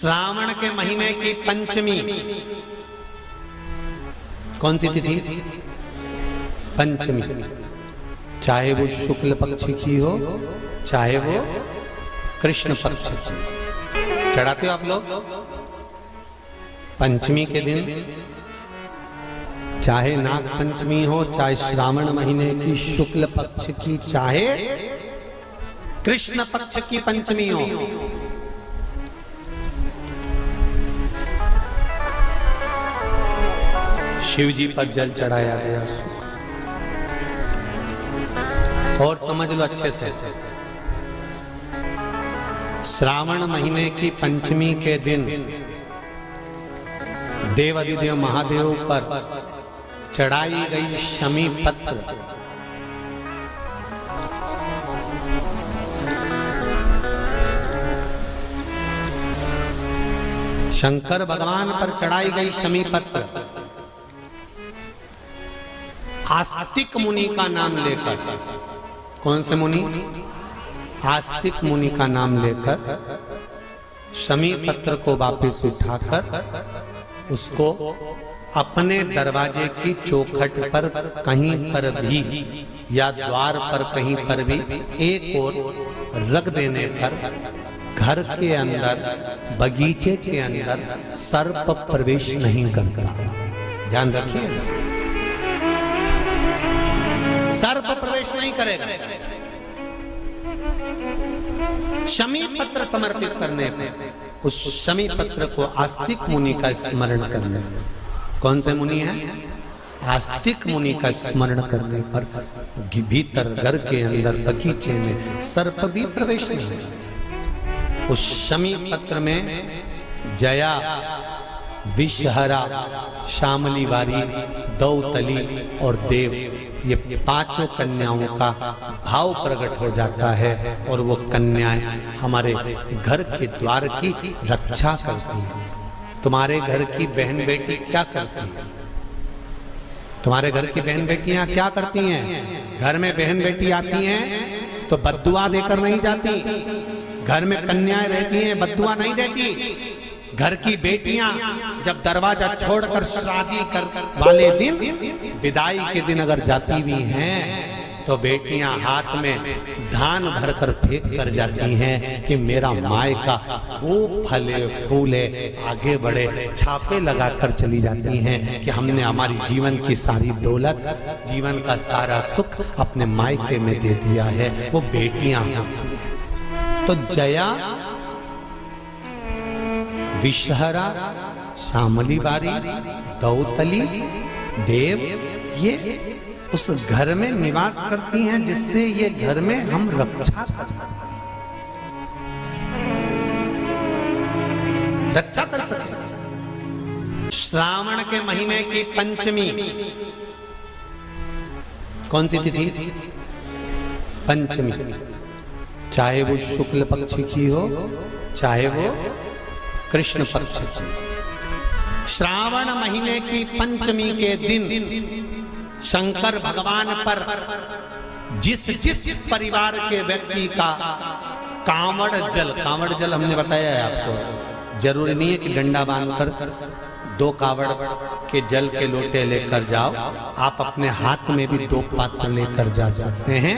श्रावण के महीने की पंचमी कौन सी तिथि? पंचमी। चाहे वो शुक्ल पक्ष की हो चाहे वो कृष्ण पक्ष की। चढ़ाते हो आप लोग पंचमी के दिन, चाहे नाग पंचमी हो, चाहे श्रावण महीने की शुक्ल पक्ष की, चाहे कृष्ण पक्ष की पंचमी हो, शिव जी पर जल चढ़ाया गया। और समझ लो अच्छे से, श्रावण महीने की पंचमी के दिन देवाधिदेव महादेव पर चढ़ाई गई शमी पत्र शंकर भगवान पर चढ़ाई गई शमी पत्र आस्तिक मुनि का नाम लेकर, कौन से मुनि? आस्तिक मुनि का नाम लेकर शमी पत्र को वापस उठाकर उसको अपने दरवाजे की चौखट पर कहीं पर भी या द्वार पर कहीं पर भी एक ओर रख देने पर घर के अंदर, बगीचे के अंदर सर्प प्रवेश नहीं करता। ध्यान रखिए, सर्प प्रवेश नहीं करेगा। शमी पत्र समर्पित करने पर, उस शमी पत्र को आस्तिक मुनि का स्मरण करने पर, कौन से मुनि है? आस्तिक मुनि का स्मरण करने पर भीतर घर के अंदर बगीचे में सर्प भी प्रवेश नहीं। उस शमी पत्र में जया, विषहरा, शामली वारी, दौतली और देव, ये पांचों कन्याओं का भाव प्रकट हो जाता है और वो कन्याएं हमारे घर के द्वार की रक्षा करती हैं। तुम्हारे घर की बहन बेटी क्या करती है? तुम्हारे घर की बहन बेटियां क्या करती हैं? घर में बहन बेटी आती हैं तो बद्दुआ देकर नहीं जाती। घर में कन्याएं रहती हैं, बद्दुआ नहीं देती। घर की बेटियां जब दरवाजा छोड़कर शादी कर वाले दिन, विदाई के दिन अगर जाती भी हैं तो बेटियां हाथ में धान भरकर फेंक कर जाती हैं कि मेरा मायका खूब फले फूले आगे बढ़े। छापे लगाकर चली जाती हैं कि हमने हमारी जीवन की सारी दौलत, जीवन का सारा सुख अपने मायके में दे दिया है। वो बेटियां होती हैं। तो जया, विषहरा, शामली बारी, दौतली, देव, ये उस घर में निवास करती हैं जिससे ये घर में हम रक्षा कर सकते, रक्षा कर सकते। श्रावण के महीने की पंचमी कौन सी तिथि? पंचमी। चाहे वो शुक्ल पक्ष की हो चाहे वो कृष्ण पक्ष की। श्रावण महीने की पंचमी के दिन शंकर भगवान पर जिस जिस परिवार के व्यक्ति का कांवड़ जल हमने बताया है आपको, जरूरी नहीं है कि डंडा बांधकर 2 कावड़ के जल के लोटे लेकर जाओ, आप अपने हाथ में भी 2 पात्र लेकर जा सकते हैं।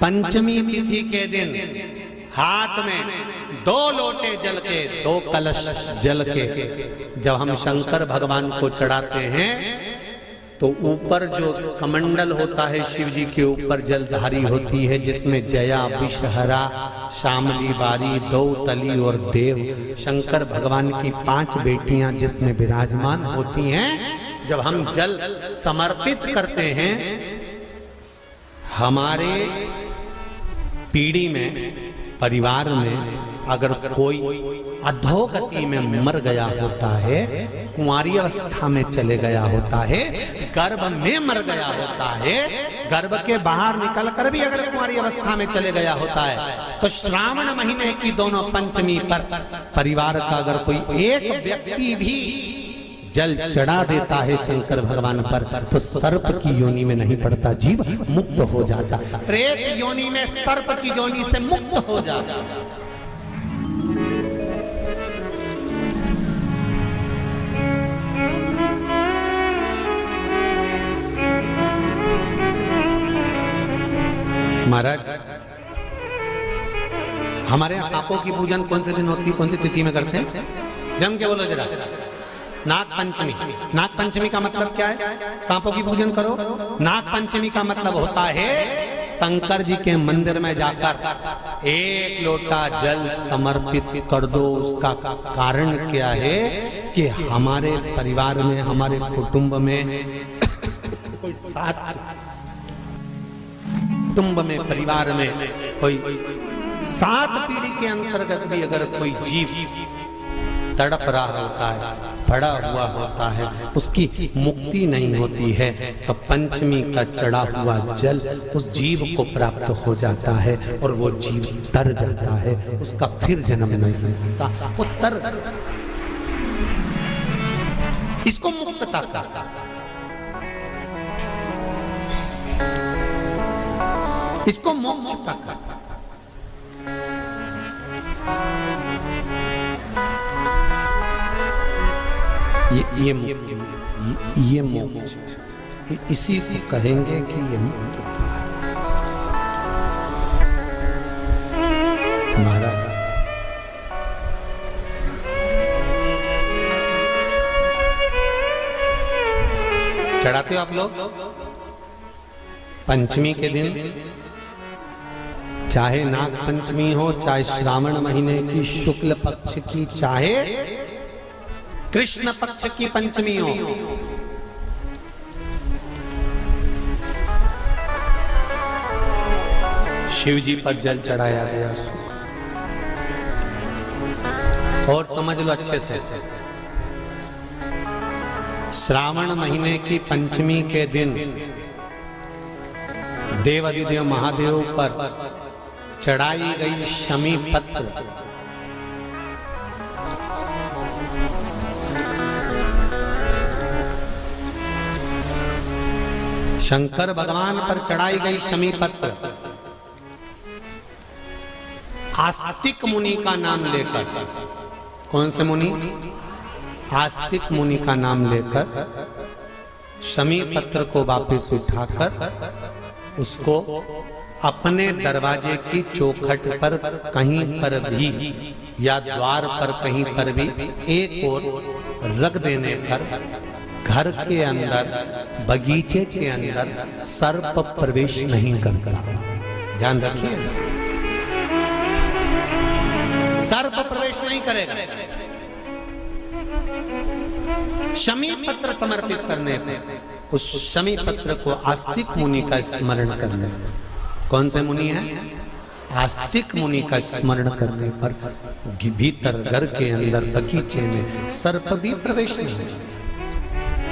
पंचमी तिथि के दिन हाथ में 2 लोटे जल के, 2 कलश जल के जब हम शंकर भगवान को चढ़ाते हैं तो ऊपर जो कमंडल होता है शिव जी के ऊपर जलधारी होती है जिसमें जया, विषहरा, शामली बारी, दौतली और देव, शंकर भगवान की 5 बेटियां जिसमें विराजमान होती हैं। जब हम जल समर्पित करते हैं, हमारे पीढ़ी में, परिवार में अगर कोई अधोगति में मर गया होता है, कुंवारी अवस्था में चले गया होता है, गर्भ में मर गया होता है, गर्भ के बाहर निकलकर भी अगर कुंवारी अवस्था में चले गया होता है, तो श्रावण महीने की दोनों पंचमी पर परिवार का अगर कोई एक व्यक्ति भी जल चढ़ा देता है शंकर भगवान पर, तो सर्प की योनि में नहीं पड़ता, जीव मुक्त हो जाता, प्रेत योनि में सर्प की योनि से मुक्त हो जाता। महाराज हमारे यहाँ सांपों की पूजन कौन से दिन होती है, कौन सी तिथि में करते हैं? जम के बोलो जरा। नाग पंचमी। नाग पंचमी का मतलब क्या है? सांपों की पूजन करो। नाग पंचमी का मतलब होता है शंकर जी के मंदिर में जाकर एक लोटा जल समर्पित कर दो। उसका कारण क्या है कि हमारे परिवार में, हमारे कुटुंब में कोई कुटुंब में, परिवार में कोई 7 पीढ़ी के अंतर्गत भी अगर कोई जीव तड़प रहा होता है, पड़ा हुआ होता है, उसकी मुक्ति नहीं होती है, तो पंचमी का चढ़ा हुआ जल उस जीव को प्राप्त हो जाता है और वो जीव तर जाता है, उसका फिर जन्म नहीं होता, वो तर। इसको मुक्तता कहता है, इसको मोक्ष कहता है। ये मुक्ति, ये मोक्ष, इसी को कहेंगे कि ये मुक्तता है। महाराज चढ़ाते हो आप लोग पंचमी के दिन, चाहे नाग पंचमी हो, चाहे श्रावण महीने की शुक्ल पक्ष की, चाहे कृष्ण पक्ष की पंचमी हो, शिव जी पर जल चढ़ाया गया। और समझ लो अच्छे से, श्रावण महीने की पंचमी के दिन देवाधिदेव महादेव पर चढ़ाई गई शमी पत्र शंकर भगवान पर चढ़ाई गई शमी पत्र आस्तिक मुनि का नाम लेकर, कौन से मुनि? आस्तिक मुनि का नाम लेकर शमी पत्र को वापस उठाकर उसको अपने दरवाजे की चौखट पर कहीं पर भी या द्वार पर कहीं पर भी एक ओर रख देने पर घर के अंदर, बगीचे के अंदर सर्प प्रवेश नहीं करता। ध्यान रखिए, सर्प प्रवेश नहीं करेगा। शमी पत्र समर्पित करने पर, उस शमी पत्र को आस्तिक मुनि का स्मरण करने, कौन से मुनि है? आस्तिक मुनि का स्मरण करने पर भीतर घर के अंदर बगीचे में सर्प भी प्रवेश नहीं।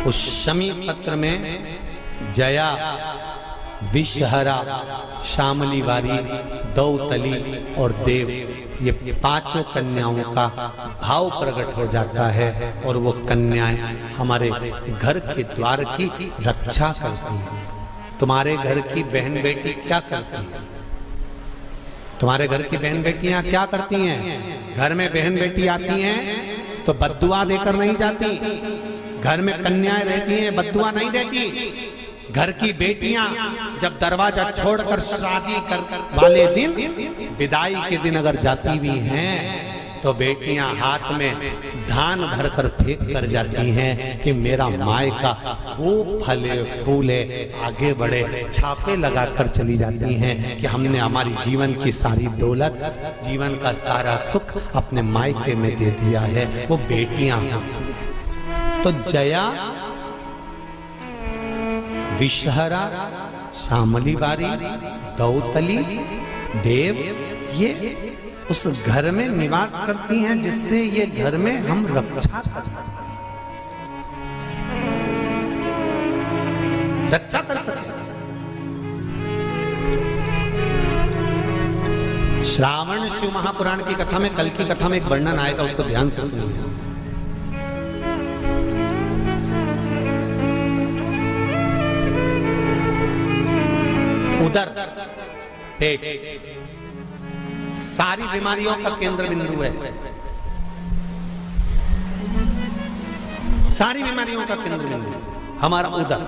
उस शमी पत्र में जया, विषहरा, शामली वारी, दौतली और देव, ये 5 कन्याओं का भाव प्रकट हो जाता है और वो कन्याएं हमारे घर के द्वार की रक्षा करती हैं। तुम्हारे घर की बहन बेटी क्या करती है? तुम्हारे घर की बहन बेटियां क्या करती हैं? घर में बहन बेटी आती हैं तो बद्दुआ देकर नहीं जाती। घर में कन्याएं रहती हैं, बद्दुआ नहीं देती। घर की बेटियां जब दरवाजा छोड़कर शादी कर वाले दिन, विदाई के दिन अगर जाती भी हैं तो बेटियां हाथ में धान भरकर फेंक कर जाती हैं कि मेरा मायका खूब फले फूले, आगे बढ़े। छापे लगाकर चली जाती हैं कि हमने हमारी जीवन की सारी दौलत, जीवन का सारा सुख अपने मायके में दे दिया है। वो बेटियां तो जया, विषहरा, शामली बारी, दौतली, देव, ये उस घर में निवास करती हैं जिससे ये घर में हम रक्षा कर सकते, रक्षा कर सकते। श्रावण शिव महापुराण की कथा में, कल की कथा में एक वर्णन आएगा, उसको ध्यान से सुनिए। उदर, पेट, सारी बीमारियों का केंद्र बिंदु है। सारी बीमारियों का केंद्र बिंदु हमारा उदर।